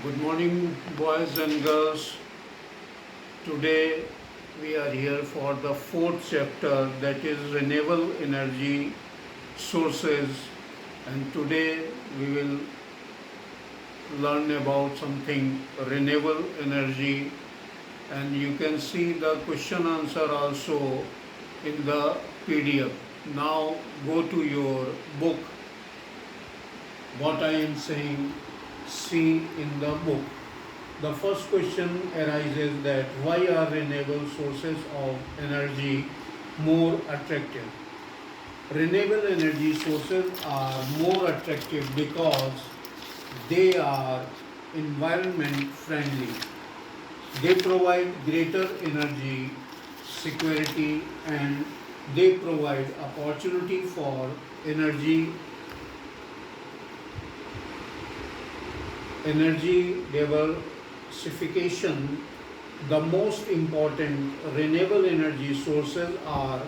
Good morning, boys and girls. Today we are here for the fourth chapter, that is renewable energy sources, and today we will learn about something renewable energy, and you can see the question answer also in the PDF. Now go to your book. What I am saying, see in the book. The first question arises that why are renewable sources of energy more attractive? Renewable energy sources are more attractive because they are environment friendly. They provide greater energy security and they provide opportunity for energy diversification. The most important renewable energy sources are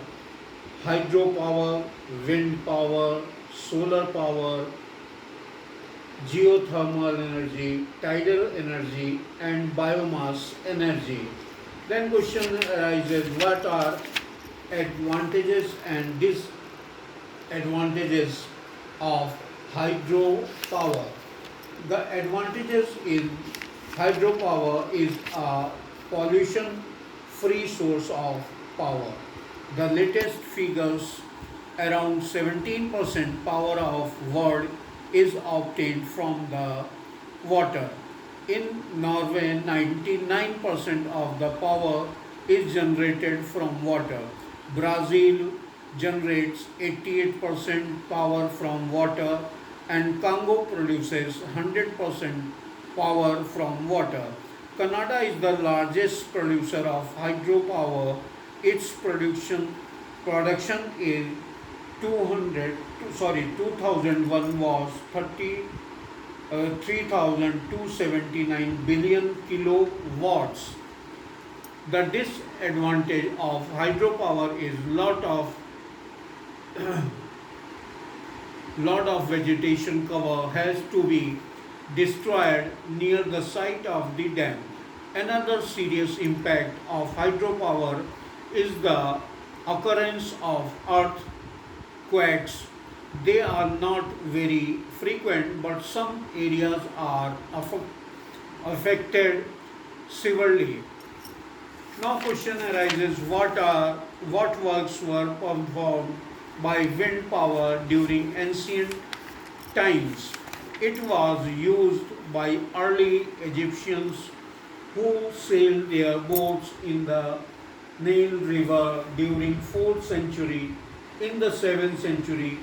hydropower, wind power, solar power, geothermal energy, tidal energy, and biomass energy. Then question arises, what are advantages and disadvantages of hydropower? The advantages in hydropower is a pollution free source of power. The latest figures, around 17% power of world is obtained from the water. In Norway, 99% of the power is generated from water. Brazil generates 88% power from water, and Congo produces 100% power from water. Canada is the largest producer of hydropower. Its production is 2001 was 3279 billion kilowatts. The disadvantage of hydropower is lot of vegetation cover has to be destroyed near the site of the dam. Another serious impact of hydropower is the occurrence of earthquakes. They are not very frequent, but some areas are affected severely. Now question arises, what works were performed by wind power during ancient times? It was used by early Egyptians who sailed their boats in the Nile River during 4th century. In the 7th century,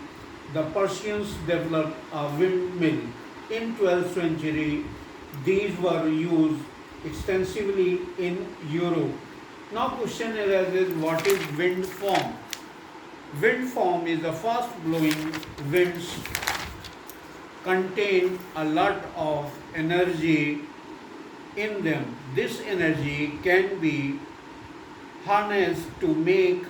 the Persians developed a windmill. In 12th century, these were used extensively in Europe. Now question arises, what is wind farm? Wind farm is the fast blowing winds contain a lot of energy in them. This energy can be harnessed to make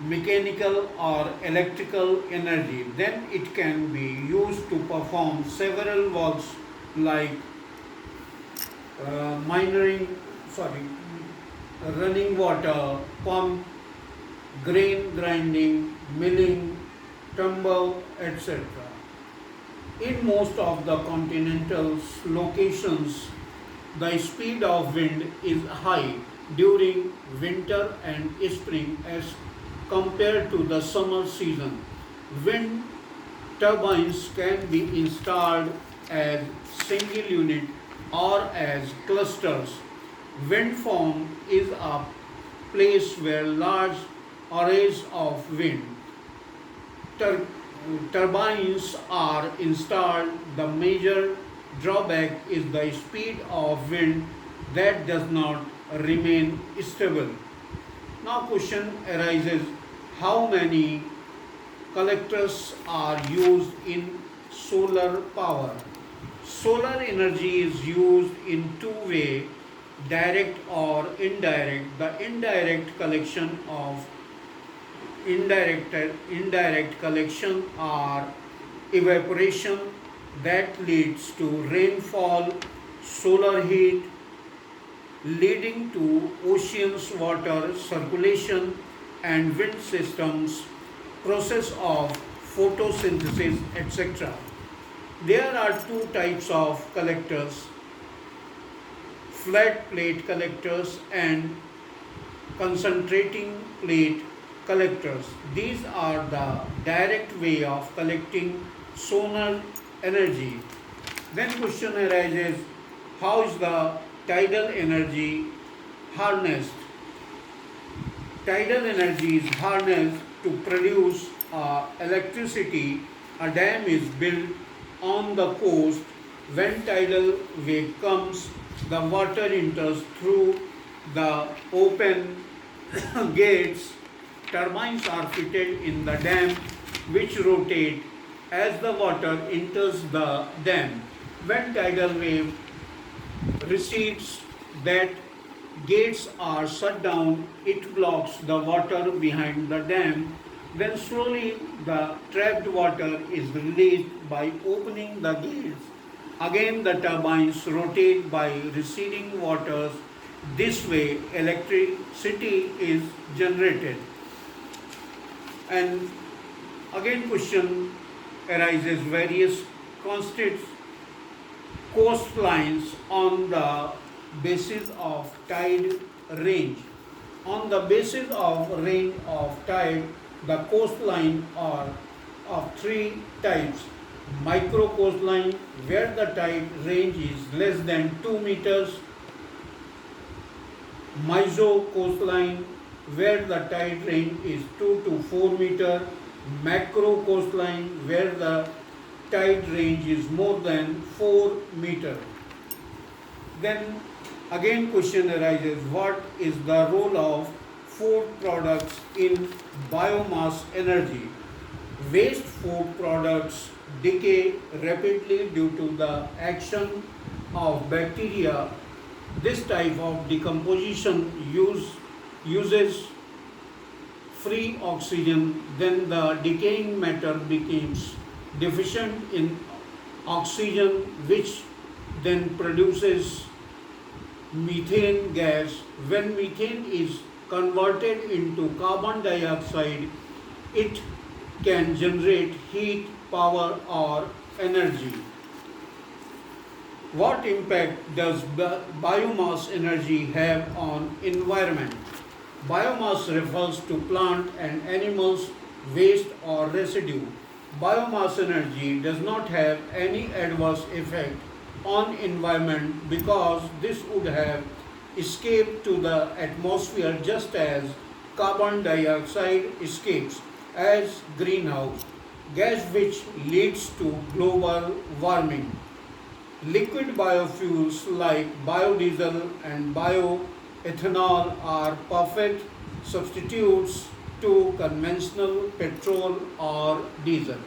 mechanical or electrical energy. Then it can be used to perform several works like mining, sorry, running water, pump, grain grinding, milling, timber, etc. In most of the continental locations, the speed of wind is high during winter and spring as compared to the summer season. Wind turbines can be installed as single unit or as clusters. Wind farm is a place where large arrays of wind tur- turbines are installed. The major drawback is the speed of wind that does not remain stable. Now question arises, how many collectors are used in solar power? Solar energy is used in two ways, direct or indirect. The indirect collection are evaporation that leads to rainfall, solar heat, leading to oceans water circulation and wind systems, process of photosynthesis, etc. There are two types of collectors: flat plate collectors and concentrating plate collectors. These are the direct way of collecting solar energy. Then question arises, how is the tidal energy harnessed? Tidal energy is harnessed to produce electricity. A dam is built on the coast. When tidal wave comes, the water enters through the open gates. Turbines are fitted in the dam which rotate as the water enters the dam. When tidal wave recedes, that gates are shut down, it blocks the water behind the dam. Then slowly the trapped water is released by opening the gates. Again the turbines rotate by receding waters. This way electricity is generated. And again question arises, various constitutes coastlines on the basis of tide range. On the basis of range of tide, the coastline are of three types: micro coastline, where the tide range is less than 2 meters; meso coastline, where the tide range is 2 to 4 meter; macro coastline, where the tide range is more than 4 meter. Then again question arises, what is the role of food products in biomass energy? Waste food products decay rapidly due to the action of bacteria. This type of decomposition uses free oxygen. Then the decaying matter becomes deficient in oxygen, which then produces methane gas. When methane is converted into carbon dioxide, it can generate heat, power, or energy. What impact does biomass energy have on environment? Biomass refers to plant and animals waste or residue. Biomass energy does not have any adverse effect on environment because this would have escaped to the atmosphere just as carbon dioxide escapes as greenhouse gas, which leads to global warming. Liquid biofuels like biodiesel and bioethanol are perfect substitutes to conventional petrol or diesel.